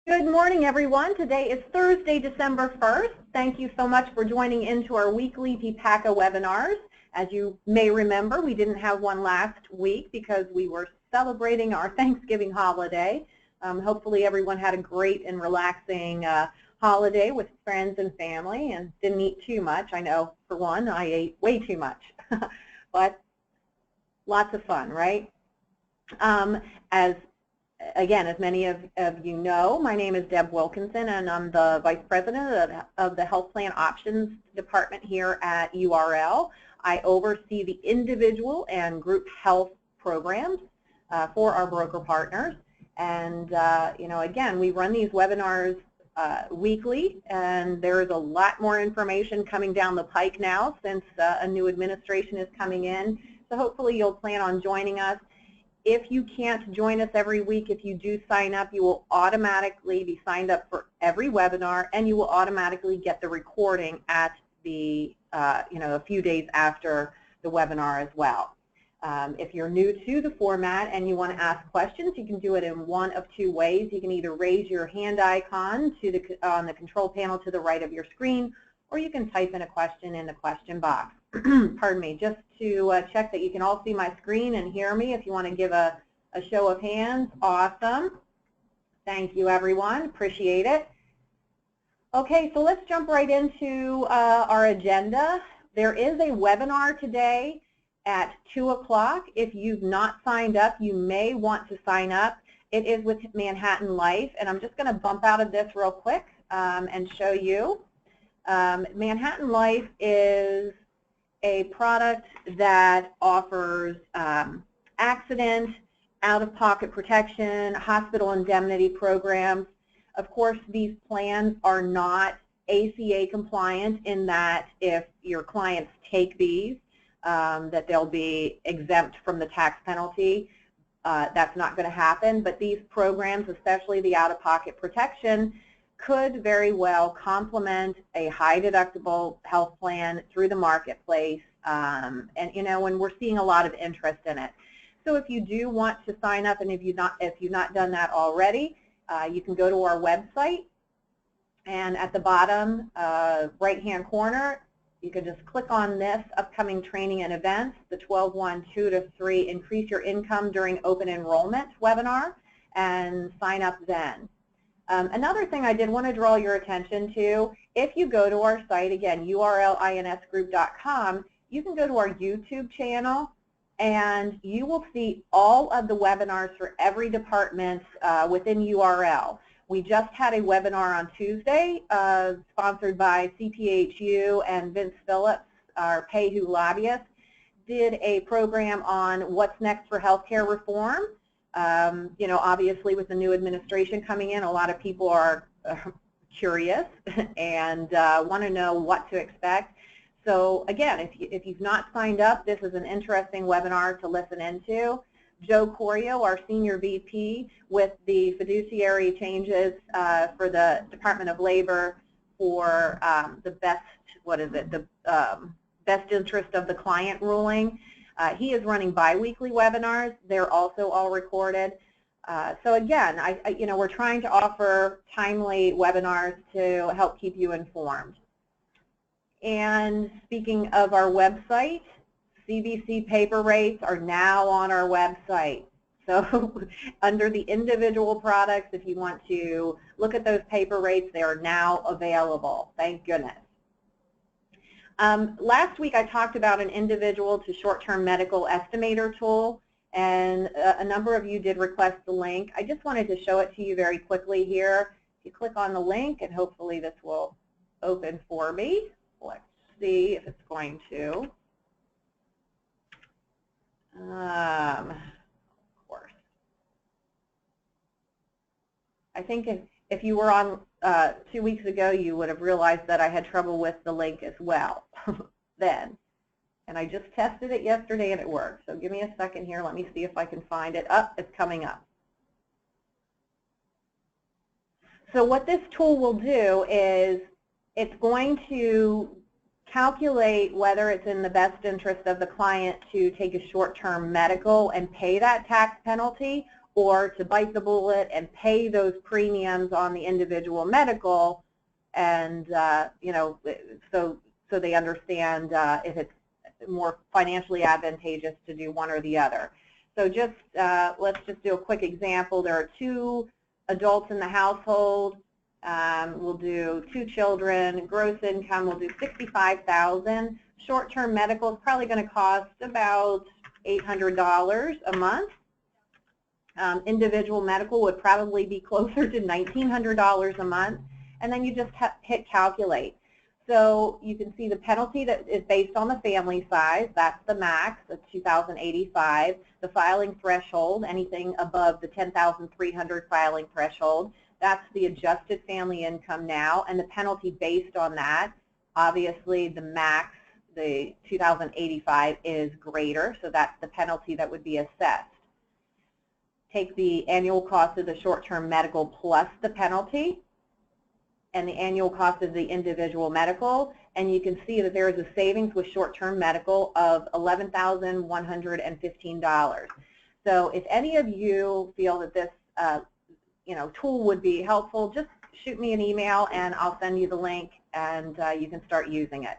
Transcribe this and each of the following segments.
Good morning, everyone. Today is Thursday, December 1st. Thank you so much for joining into our weekly PPACA webinars. As you may remember, we didn't have one last week because we were celebrating our Thanksgiving holiday. Hopefully everyone had a great and relaxing holiday with friends and family and didn't eat too much. I know, for one, I ate way too much, but lots of fun, right? Again, as many of you know, my name is Deb Wilkinson, and I'm the Vice President of the Health Plan Options Department here at URL. I oversee the individual and group health programs for our broker partners. And, again, we run these webinars weekly, and there is a lot more information coming down the pike now since a new administration is coming in. So hopefully you'll plan on joining us. If you can't join us every week, if you do sign up, you will automatically be signed up for every webinar, and you will automatically get the recording at the, a few days after the webinar as well. If you're new to the format and you want to ask questions, you can do it in one of two ways. You can either raise your hand icon on the control panel to the right of your screen, or you can type in a question in the question box. Pardon me, just to check that you can all see my screen and hear me. If you want to give a show of hands, awesome. Thank you, everyone. Appreciate it. Okay, so let's jump right into our agenda. There is a webinar today at 2 o'clock. If you've not signed up, you may want to sign up. It is with Manhattan Life, and I'm just going to bump out of this real quick and show you. Manhattan Life is a product that offers accident, out-of-pocket protection, hospital indemnity programs. Of course, these plans are not ACA compliant in that if your clients take these, that they'll be exempt from the tax penalty. That's not going to happen, but these programs, especially the out-of-pocket protection, could very well complement a high deductible health plan through the marketplace, and when we're seeing a lot of interest in it. So if you do want to sign up, and if you've not done that already, you can go to our website, and at the bottom right-hand corner, you can just click on this upcoming training and events, the 12-1-2-3 Increase Your Income During Open Enrollment webinar, and sign up then. Another thing I did want to draw your attention to, if you go to our site, again, urlinsgroup.com, you can go to our YouTube channel, and you will see all of the webinars for every department within URL. We just had a webinar on Tuesday sponsored by CPHU, and Vince Phillips, our Pay-Who lobbyist, did a program on what's next for healthcare reform. Obviously with the new administration coming in, a lot of people are curious and want to know what to expect. So again, if you've not signed up, this is an interesting webinar to listen into. Joe Corio, our Senior VP with the fiduciary changes for the Department of Labor for the best interest of the client ruling. He is running bi-weekly webinars. They're also all recorded. So again, we're trying to offer timely webinars to help keep you informed. And speaking of our website, CBC Paper Rates are now on our website. So under the individual products, if you want to look at those paper rates, they are now available. Thank goodness. Last week I talked about an individual to short-term medical estimator tool, and a number of you did request the link. I just wanted to show it to you very quickly here. If you click on the link, and hopefully this will open for me. Let's see if it's going to. Of course. I think if you were on 2 weeks ago, you would have realized that I had trouble with the link as well then. And I just tested it yesterday and it worked. So give me a second here. Let me see if I can find it. Oh, it's coming up. So what this tool will do is it's going to calculate whether it's in the best interest of the client to take a short-term medical and pay that tax penalty, or to bite the bullet and pay those premiums on the individual medical, and you know, so they understand if it's more financially advantageous to do one or the other. So just let's just do a quick example. There are 2 adults in the household. We'll do 2 children. Gross income, we'll do $65,000. Short-term medical is probably going to cost about $800 a month. Individual medical would probably be closer to $1,900 a month. And then you just hit calculate. So you can see the penalty that is based on the family size. That's the max, the $2,085. The filing threshold, anything above the $10,300 filing threshold. That's the adjusted family income now, and the penalty based on that. Obviously, the max, the $2,085, is greater, so that's the penalty that would be assessed. Take the annual cost of the short-term medical plus the penalty, and the annual cost of the individual medical, and you can see that there is a savings with short-term medical of $11,115. So if any of you feel that this you know, tool would be helpful, just shoot me an email and I'll send you the link, and you can start using it.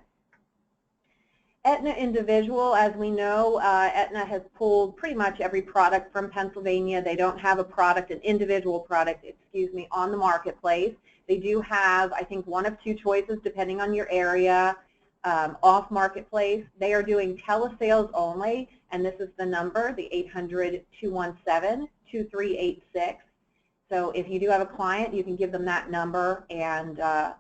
Aetna Individual, as we know, Aetna has pulled pretty much every product from Pennsylvania. They don't have a product, an individual product, excuse me, on the marketplace. They do have, I think, 1 of 2 choices depending on your area, off marketplace. They are doing telesales only, and this is the number, the 800-217-2386. So if you do have a client, you can give them that number, and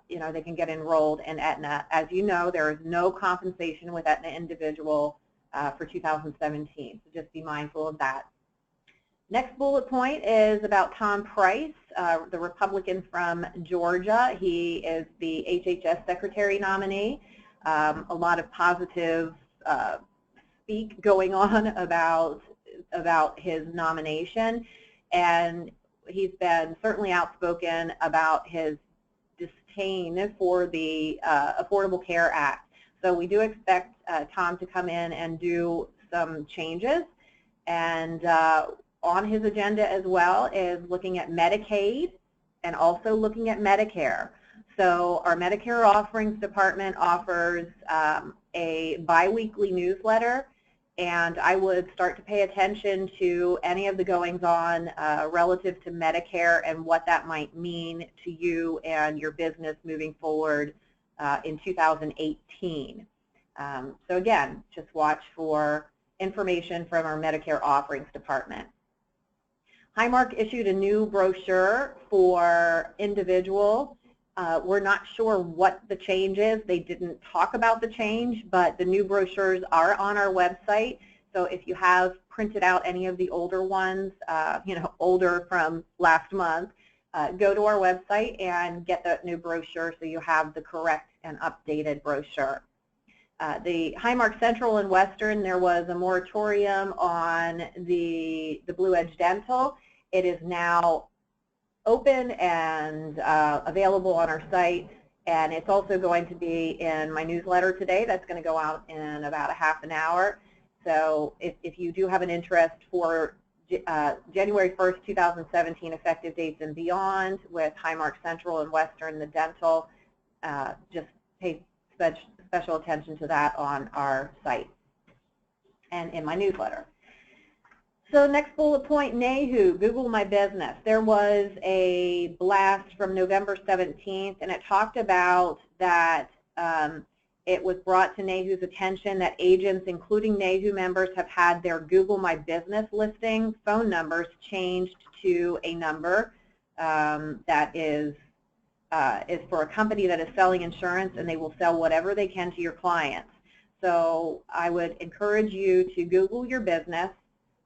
you know, they can get enrolled in Aetna. As you know, there is no compensation with Aetna Individual for 2017, so just be mindful of that. Next bullet point is about Tom Price, the Republican from Georgia. He is the HHS Secretary nominee. A lot of positive speak going on about his nomination, and he's been certainly outspoken about his disdain for the Affordable Care Act. So we do expect Tom to come in and do some changes, and on his agenda as well is looking at Medicaid and also looking at Medicare. So our Medicare Offerings Department offers a biweekly newsletter, and I would start to pay attention to any of the goings-on relative to Medicare and what that might mean to you and your business moving forward in 2018. So again, just watch for information from our Medicare Offerings Department. Highmark issued a new brochure for individual. We're not sure what the change is. They didn't talk about the change, but the new brochures are on our website. So if you have printed out any of the older ones, you know, older from last month, go to our website and get that new brochure so you have the correct and updated brochure. The Highmark Central and Western, there was a moratorium on the Blue Edge Dental. It is now open and available on our site, and it's also going to be in my newsletter today. That's going to go out in about a half an hour. So if you do have an interest for January 1st, 2017 effective dates and beyond with Highmark Central and Western, the dental, just pay special attention to that on our site and in my newsletter. So next bullet point, NAHU, Google My Business. There was a blast from November 17th, and it talked about that it was brought to NAHU's attention that agents, including NAHU members, have had their Google My Business listing phone numbers changed to a number that is for a company that is selling insurance, and they will sell whatever they can to your clients. So I would encourage you to Google your business,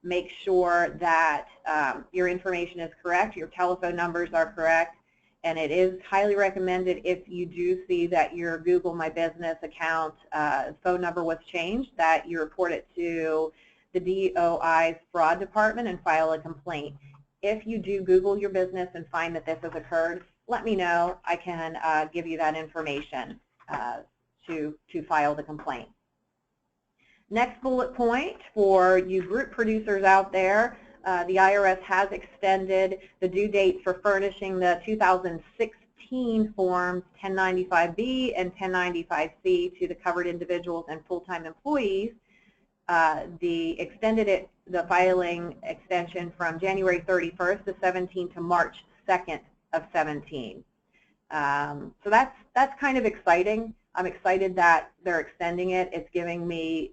make sure that your information is correct, your telephone numbers are correct, and it is highly recommended if you do see that your Google My Business account phone number was changed, that you report it to the DOI's fraud department and file a complaint. If you do Google your business and find that this has occurred, let me know. I can give you that information to file the complaint. Next bullet point for you group producers out there, the IRS has extended the due dates for furnishing the 2016 forms 1095B and 1095C to the covered individuals and full-time employees. Extended the filing extension from January 31st of 17 to March 2nd of 17. So that's kind of exciting. I'm excited that they're extending it. It's giving me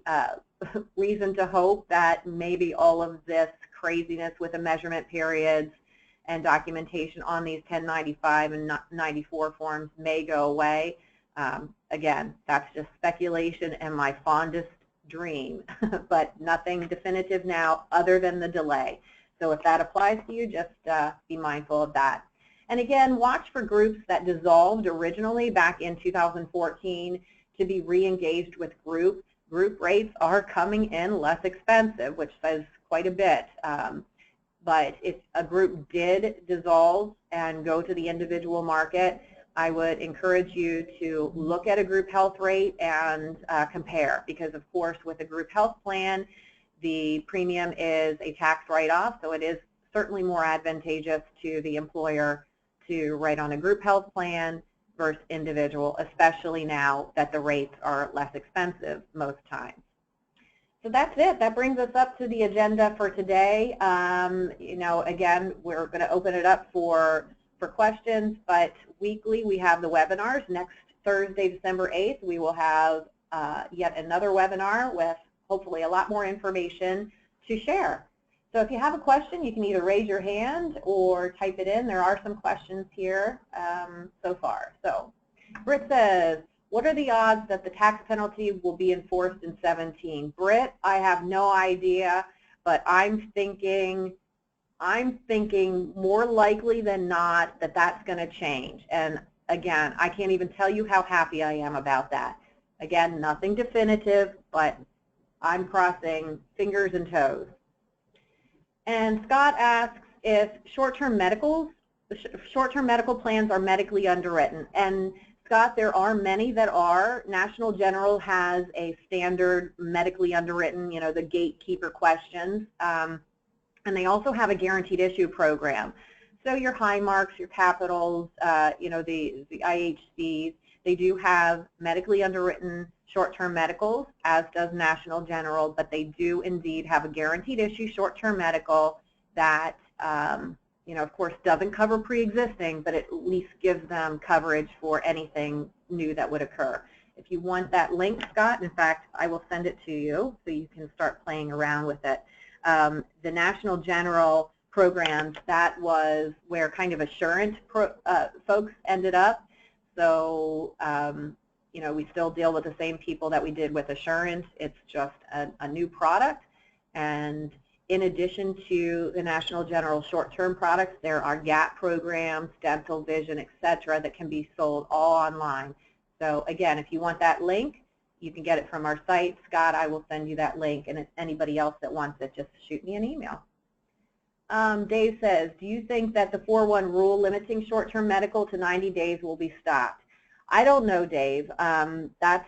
reason to hope that maybe all of this craziness with the measurement periods and documentation on these 1095 and 94 forms may go away. Again, that's just speculation and my fondest dream, but nothing definitive now other than the delay. So if that applies to you, just be mindful of that. And again, watch for groups that dissolved originally back in 2014 to be re-engaged with group. Group rates are coming in less expensive, which says quite a bit. But if a group did dissolve and go to the individual market, I would encourage you to look at a group health rate and compare, because of course with a group health plan, the premium is a tax write-off, so it is certainly more advantageous to the employer to write on a group health plan versus individual, especially now that the rates are less expensive most times. So that's it. That brings us up to the agenda for today. You know, again, we're going to open it up for questions, but weekly we have the webinars. Next Thursday, December 8th, we will have yet another webinar with hopefully a lot more information to share. So if you have a question, you can either raise your hand or type it in. There are some questions here so far. So Britt says, what are the odds that the tax penalty will be enforced in 17? Britt, I have no idea, but I'm thinking more likely than not that that's going to change. And again, I can't even tell you how happy I am about that. Again, nothing definitive, but I'm crossing fingers and toes. And Scott asks if short-term medical plans are medically underwritten. And Scott, there are many that are. National General has a standard medically underwritten, you know, the gatekeeper questions. And they also have a guaranteed issue program. So your Highmarks, your Capitals, you know, the IHCs, they do have medically underwritten short-term medicals, as does National General, but they do indeed have a guaranteed issue short-term medical that, you know, of course, doesn't cover pre-existing, but at least gives them coverage for anything new that would occur. If you want that link, Scott, in fact, I will send it to you so you can start playing around with it. The National General programs, that was where kind of Assurant folks ended up. So, you know, we still deal with the same people that we did with Assurant. It's just a new product. And in addition to the National General short-term products, there are gap programs, dental, vision, etc., that can be sold all online. So again, if you want that link, you can get it from our site. Scott, I will send you that link, and if anybody else that wants it, just shoot me an email. Dave says, do you think that the 4-1 rule limiting short-term medical to 90 days will be stopped? I don't know, Dave. That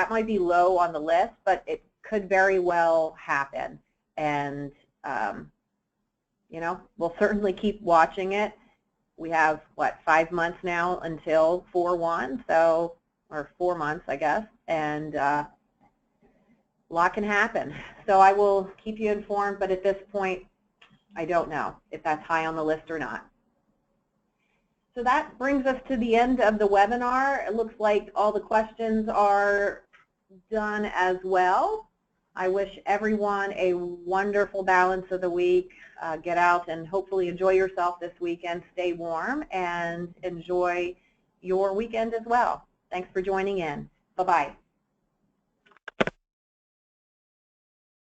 might be low on the list, but it could very well happen. And, you know, we'll certainly keep watching it. We have, what, 5 months now until 4-1, so, or 4 months, I guess, and a lot can happen. So I will keep you informed, but at this point, I don't know if that's high on the list or not. So that brings us to the end of the webinar. It looks like all the questions are done as well. I wish everyone a wonderful balance of the week. Get out and hopefully enjoy yourself this weekend. Stay warm and enjoy your weekend as well. Thanks for joining in. Bye-bye.